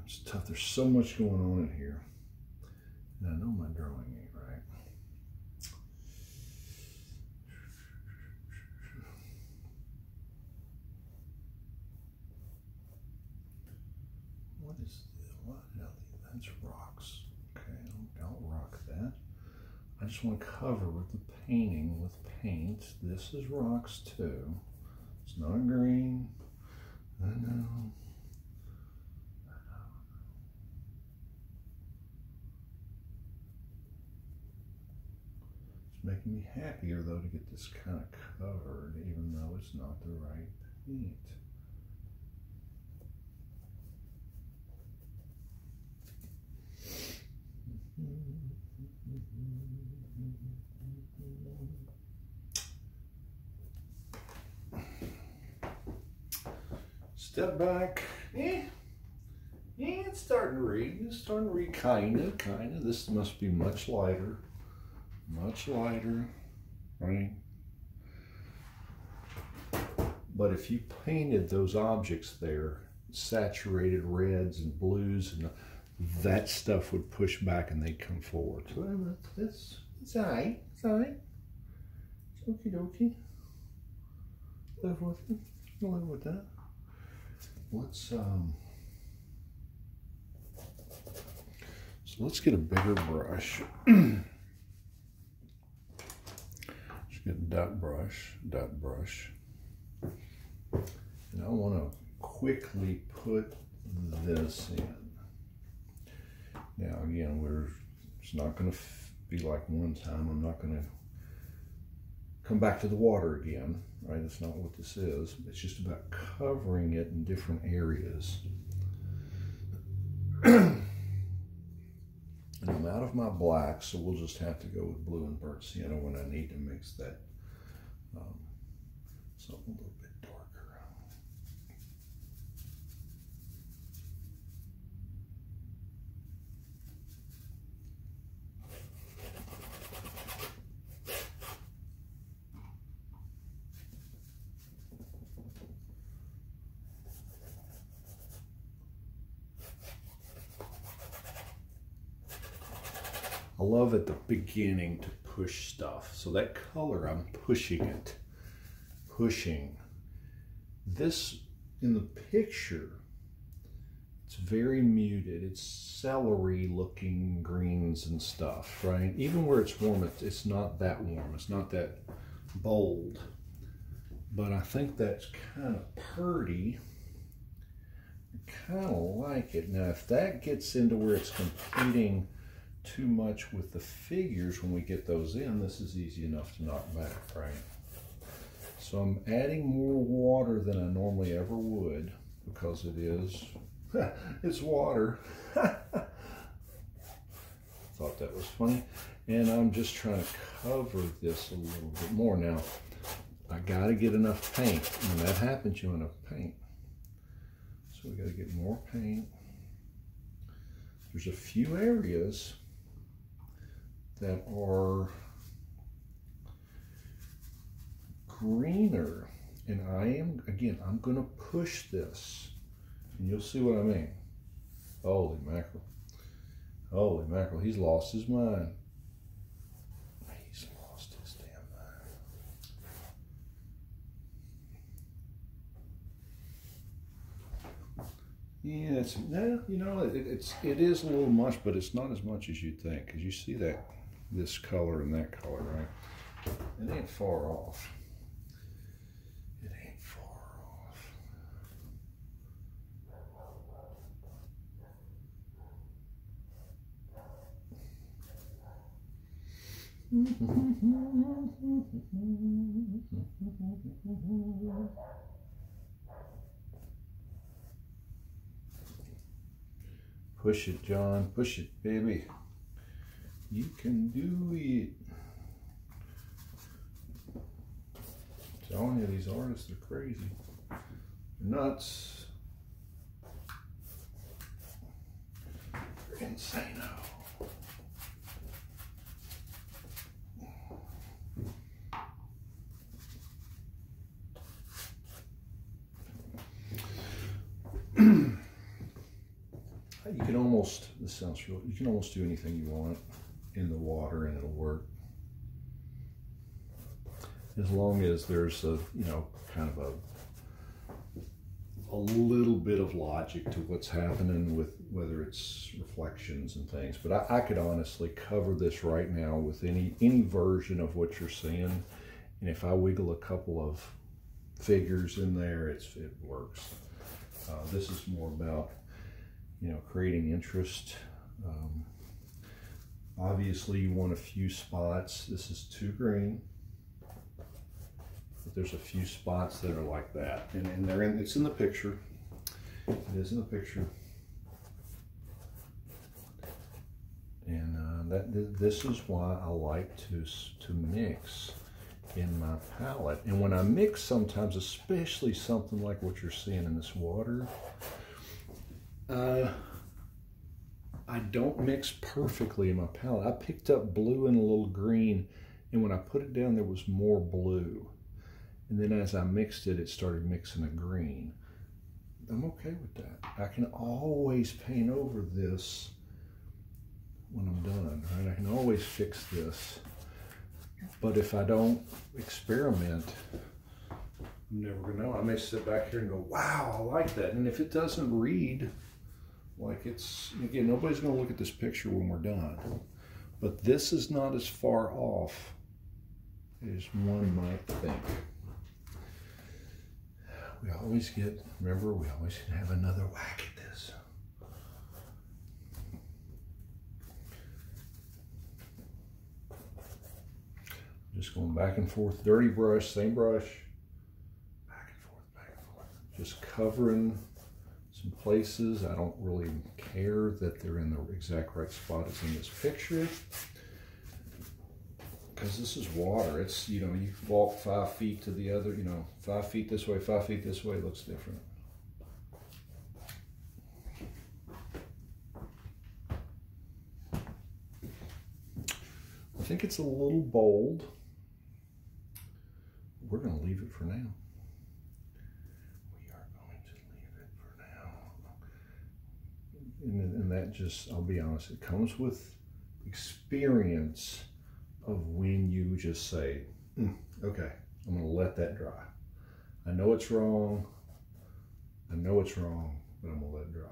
It's tough. There's so much going on in here. And I know my drawing ain't right. What is this? What? That's rocks. Okay, don't rock that. I just want to cover with the painting with paint. This is rocks too. It's not green. I know. It's making me happier though to get this kind of covered, even though it's not the right paint. Step back. It's starting to read. It's starting to read kinda. This must be much lighter, right? But if you painted those objects there, saturated reds and blues, and that stuff would push back and they'd come forward. So it's alright. It's alright. It's okie dokie. Live with it. Live with that. Let's get a bigger brush. Just get a dot brush. And I want to quickly put this in. Now again, it's not going to be like one time. I'm not going to come back to the water again, right? That's not what this is. It's just about covering it in different areas. And I'm out of my black, so we'll just have to go with blue and burnt sienna when I need to mix that something a little bit darker. I love at the beginning to push stuff. So that color, I'm pushing it. This, in the picture, it's very muted. It's celery looking greens and stuff, right? Even where it's warm, it's not that warm. It's not that bold. But I think that's kind of pretty. I kind of like it. Now, if that gets into where it's competing too much with the figures when we get those in, this is easy enough to knock back, right? So I'm adding more water than I normally ever would because it is, it's water. Thought that was funny. And I'm just trying to cover this a little bit more. Now, I gotta get enough paint. When that happens, you want enough paint. So we gotta get more paint. There's a few areas that are greener, and I'm gonna push this, and you'll see what I mean. Holy mackerel, he's lost his mind. He's lost his damn mind. Yeah, it is a little much, but it's not as much as you'd think, because you see that this color and that color, right? It ain't far off. It ain't far off. Push it, John. Push it, baby. You can do it. I'm telling you, these artists are crazy. They're nuts. They're insane. I you can almost, this sounds real, you can almost do anything you want in the water and it'll work. As long as there's a, you know, kind of a little bit of logic to what's happening with whether it's reflections and things. But I could honestly cover this right now with any version of what you're seeing. And if I wiggle a couple of figures in there, it works. This is more about, you know, creating interest. Obviously you want a few spots. This is too green. But there's a few spots that are like that, and it's in the picture. It is in the picture, and this is why I like to mix in my palette. And when I mix, sometimes, especially something like what you're seeing in this water, I don't mix perfectly in my palette. I picked up blue and a little green, and when I put it down, there was more blue. And then as I mixed it, it started mixing a green. I'm okay with that. I can always paint over this when I'm done, right? I can always fix this. But if I don't experiment, I'm never gonna know. I may sit back here and go, wow, I like that. And if it doesn't read like it's, again, nobody's gonna look at this picture when we're done. But this is not as far off as one might think. We always get, remember, we always have another whack at this. Just going back and forth, dirty brush, same brush, back and forth, back and forth. Just covering some places. I don't really care that they're in the exact right spot as in this picture, because this is water. It's, you know, you walk 5 feet to the other, you know, 5 feet this way, 5 feet this way, it looks different. I think it's a little bold. We're going to leave it for now. We are going to leave it for now. And that just, I'll be honest, it comes with experience of when you just say, okay, I'm going to let that dry. I know it's wrong. I know it's wrong, but I'm going to let it dry.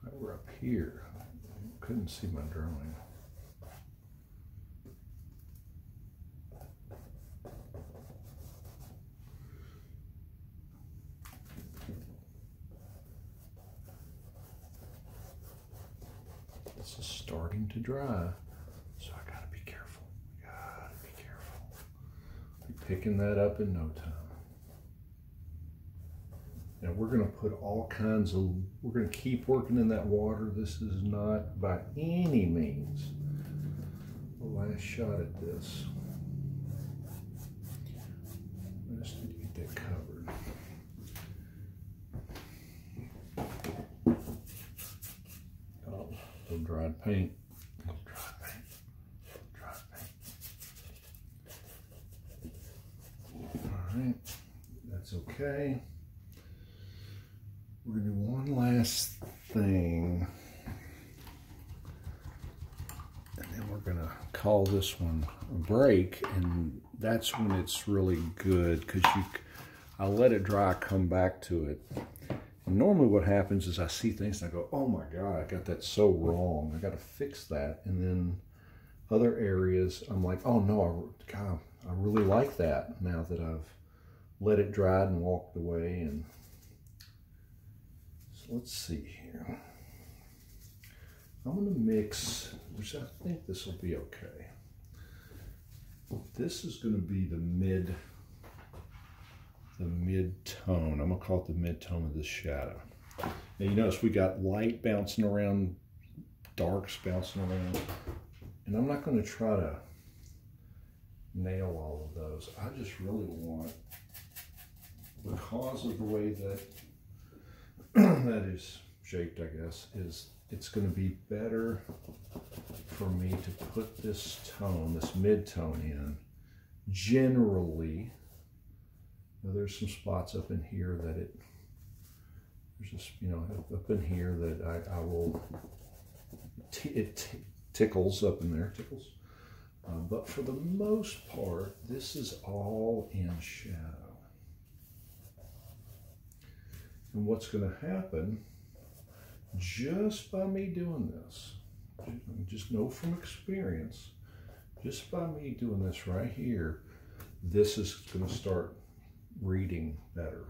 Right, we're up here. I couldn't see my drawing. This is starting to dry, so I gotta be careful. Gotta be careful. Be picking that up in no time. Now we're gonna put all kinds of, we're gonna keep working in that water. This is not by any means the last shot at this. I just need to get that covered. Dried paint, dried paint, dried paint. All right, that's okay. We're gonna do one last thing, and then we're gonna call this one a break, and that's when it's really good, because I let it dry, come back to it. And normally what happens is I see things and I go, oh my God, I got that so wrong. I got to fix that. And then other areas, I'm like, oh no, God, I really like that now that I've let it dry and walked away. And so let's see here. I'm going to mix, which I think this will be okay. This is going to be the mid-tone. I'm gonna call it the mid-tone of this shadow. Now you notice we got light bouncing around, darks bouncing around, and I'm not gonna try to nail all of those. I just really want, because of the way that that is shaped, I guess, is it's going to be better for me to put this tone, this mid-tone in. Generally, there's some spots up in here that there's just, you know, up in here that I will, it tickles up in there, tickles. But for the most part, this is all in shadow. And what's going to happen, just by me doing this, just know from experience, just by me doing this right here, this is going to start reading better.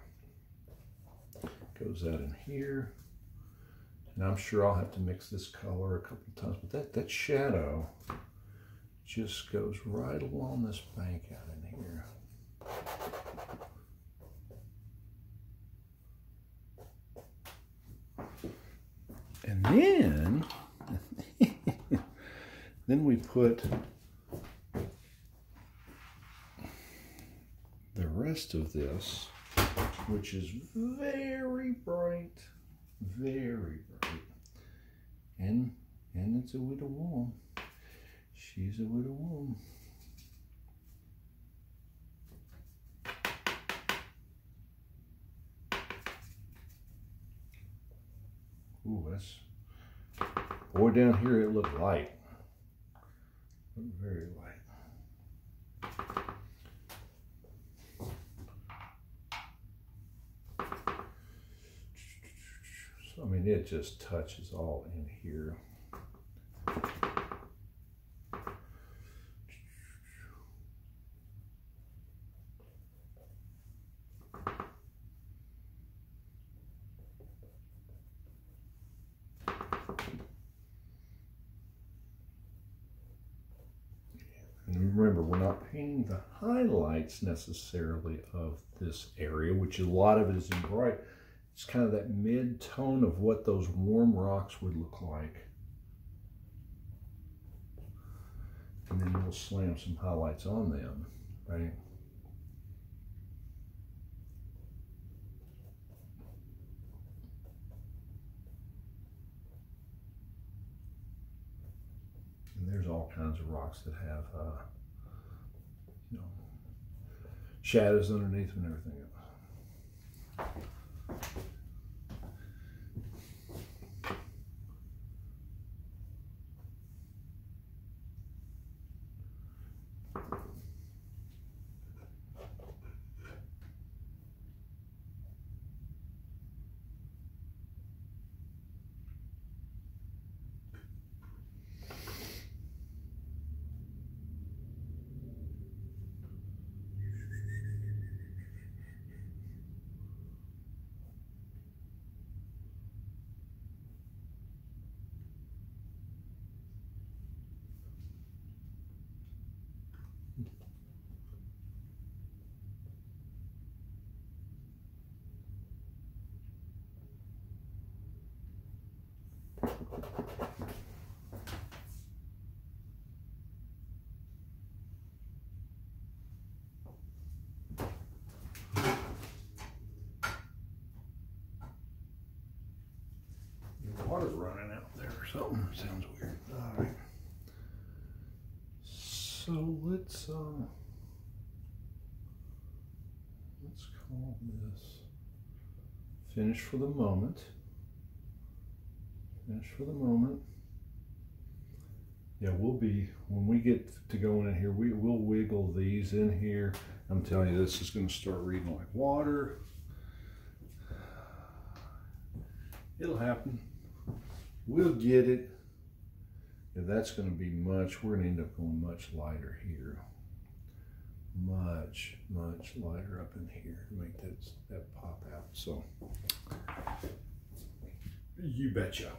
Goes that in here. And I'm sure I'll have to mix this color a couple of times, but that shadow just goes right along this bank out in here. And then, then we put the rest of this, which is very bright, and it's a widow woman. She's a widow woman. Ooh, that's, boy, down here it looked light. Looked very light. So, I mean, it just touches all in here. And remember, we're not painting the highlights necessarily of this area, which a lot of it is in bright. It's kind of that mid-tone of what those warm rocks would look like. And then we'll slam some highlights on them, right? And there's all kinds of rocks that have, you know, shadows underneath them and everything else. Water running out there or something. Sounds weird. All right. So let's call this finish for the moment. Finish for the moment. Yeah, we'll be, when we get to going in here, we'll wiggle these in here. I'm telling you, this is going to start reading like water. It'll happen. We'll get it. If that's going to be much, we're going to end up going much lighter here. Much lighter up in here to make that pop out. So, you betcha.